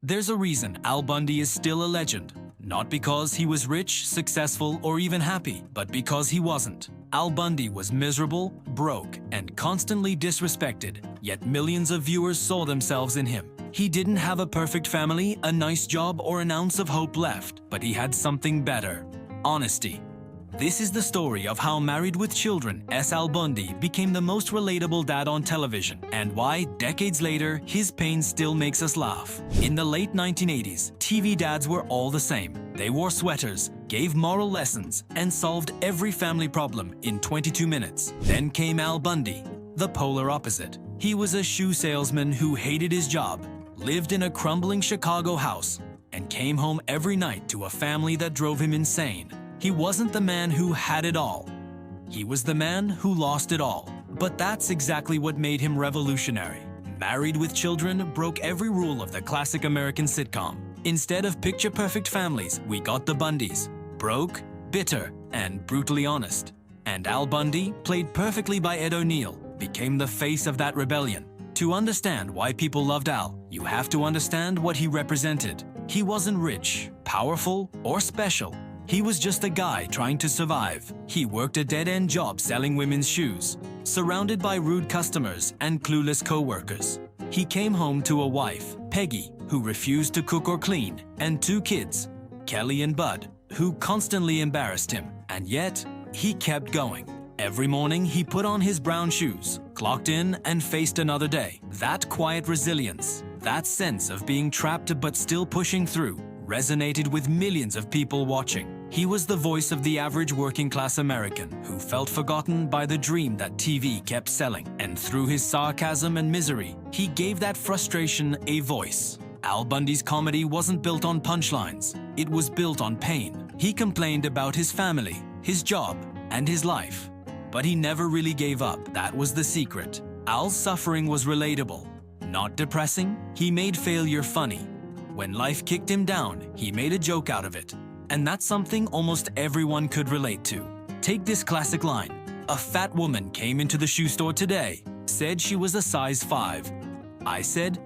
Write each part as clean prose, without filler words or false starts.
There's a reason Al Bundy is still a legend. Not because he was rich, successful, or even happy, but because he wasn't. Al Bundy was miserable, broke, and constantly disrespected, yet millions of viewers saw themselves in him. He didn't have a perfect family, a nice job, or an ounce of hope left, but he had something better: honesty. This is the story of how Married with Children, Al Bundy became the most relatable dad on television, and why, decades later, his pain still makes us laugh. In the late 1980s, TV dads were all the same. They wore sweaters, gave moral lessons, and solved every family problem in 22 minutes. Then came Al Bundy, the polar opposite. He was a shoe salesman who hated his job, lived in a crumbling Chicago house, and came home every night to a family that drove him insane. He wasn't the man who had it all. He was the man who lost it all. But that's exactly what made him revolutionary. Married with Children broke every rule of the classic American sitcom. Instead of picture-perfect families, we got the Bundys. Broke, bitter, and brutally honest. And Al Bundy, played perfectly by Ed O'Neill, became the face of that rebellion. To understand why people loved Al, you have to understand what he represented. He wasn't rich, powerful, or special. He was just a guy trying to survive. He worked a dead-end job selling women's shoes, surrounded by rude customers and clueless co-workers. He came home to a wife, Peggy, who refused to cook or clean, and 2 kids, Kelly and Bud, who constantly embarrassed him. And yet, he kept going. Every morning, he put on his brown shoes, clocked in, and faced another day. That quiet resilience, that sense of being trapped but still pushing through, resonated with millions of people watching. He was the voice of the average working-class American who felt forgotten by the dream that TV kept selling. And through his sarcasm and misery, he gave that frustration a voice. Al Bundy's comedy wasn't built on punchlines. It was built on pain. He complained about his family, his job, and his life. But he never really gave up. That was the secret. Al's suffering was relatable, not depressing. He made failure funny. When life kicked him down, he made a joke out of it. And that's something almost everyone could relate to. Take this classic line. A fat woman came into the shoe store today, said she was a size 5. I said,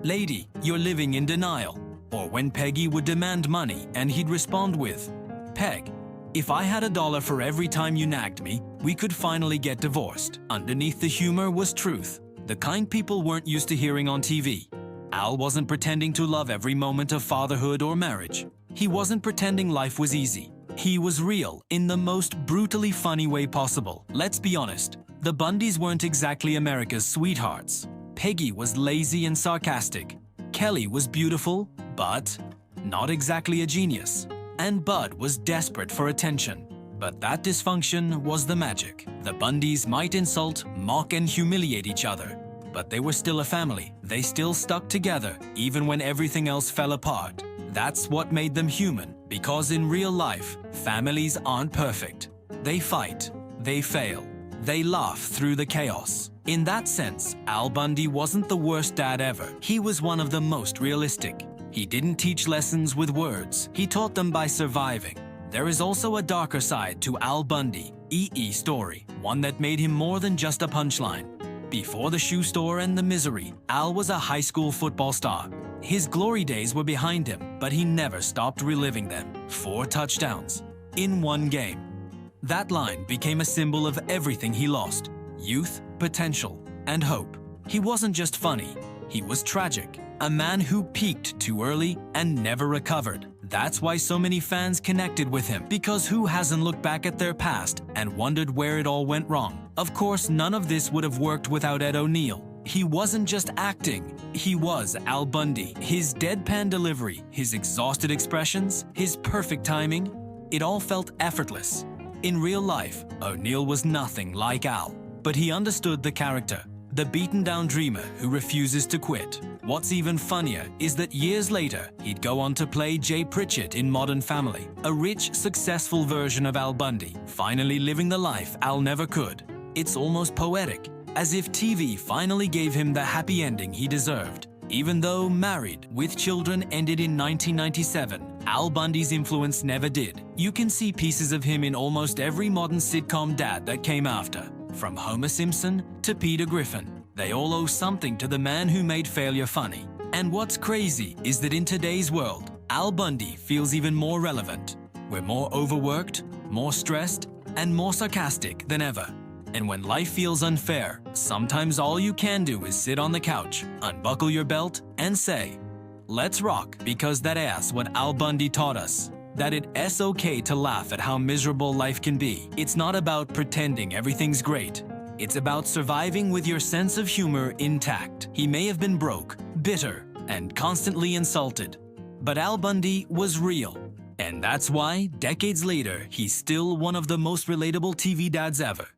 "Lady, you're living in denial." Or when Peggy would demand money and he'd respond with, "Peg, if I had $1 for every time you nagged me, we could finally get divorced." Underneath the humor was truth, the kind people weren't used to hearing on TV. Al wasn't pretending to love every moment of fatherhood or marriage. He wasn't pretending life was easy. He was real in the most brutally funny way possible. Let's be honest, the Bundys weren't exactly America's sweethearts. Peggy was lazy and sarcastic. Kelly was beautiful, but not exactly a genius. And Bud was desperate for attention. But that dysfunction was the magic. The Bundys might insult, mock, and humiliate each other, but they were still a family. They still stuck together, even when everything else fell apart. That's what made them human, because in real life, families aren't perfect. They fight, they fail, they laugh through the chaos. In that sense, Al Bundy wasn't the worst dad ever. He was one of the most realistic. He didn't teach lessons with words. He taught them by surviving. There is also a darker side to Al Bundy, EE story, one that made him more than just a punchline. Before the shoe store and the misery, Al was a high school football star. His glory days were behind him, but he never stopped reliving them. 4 touchdowns in 1 game. That line became a symbol of everything he lost: youth, potential, and hope. He wasn't just funny, he was tragic. A man who peaked too early and never recovered. That's why so many fans connected with him, because who hasn't looked back at their past and wondered where it all went wrong? Of course, none of this would have worked without Ed O'Neill. He wasn't just acting, he was Al Bundy. His deadpan delivery, his exhausted expressions, his perfect timing, it all felt effortless. In real life, O'Neill was nothing like Al, but he understood the character, the beaten-down dreamer who refuses to quit. What's even funnier is that years later, he'd go on to play Jay Pritchett in Modern Family, a rich, successful version of Al Bundy, finally living the life Al never could. It's almost poetic, as if TV finally gave him the happy ending he deserved. Even though Married with Children ended in 1997, Al Bundy's influence never did. You can see pieces of him in almost every modern sitcom dad that came after. From Homer Simpson to Peter Griffin, they all owe something to the man who made failure funny. And what's crazy is that in today's world, Al Bundy feels even more relevant. We're more overworked, more stressed, and more sarcastic than ever. And when life feels unfair, sometimes all you can do is sit on the couch, unbuckle your belt, and say, "Let's rock," because that's what Al Bundy taught us. That it's okay to laugh at how miserable life can be. It's not about pretending everything's great. It's about surviving with your sense of humor intact. He may have been broke, bitter, and constantly insulted, but Al Bundy was real. And that's why, decades later, he's still one of the most relatable TV dads ever.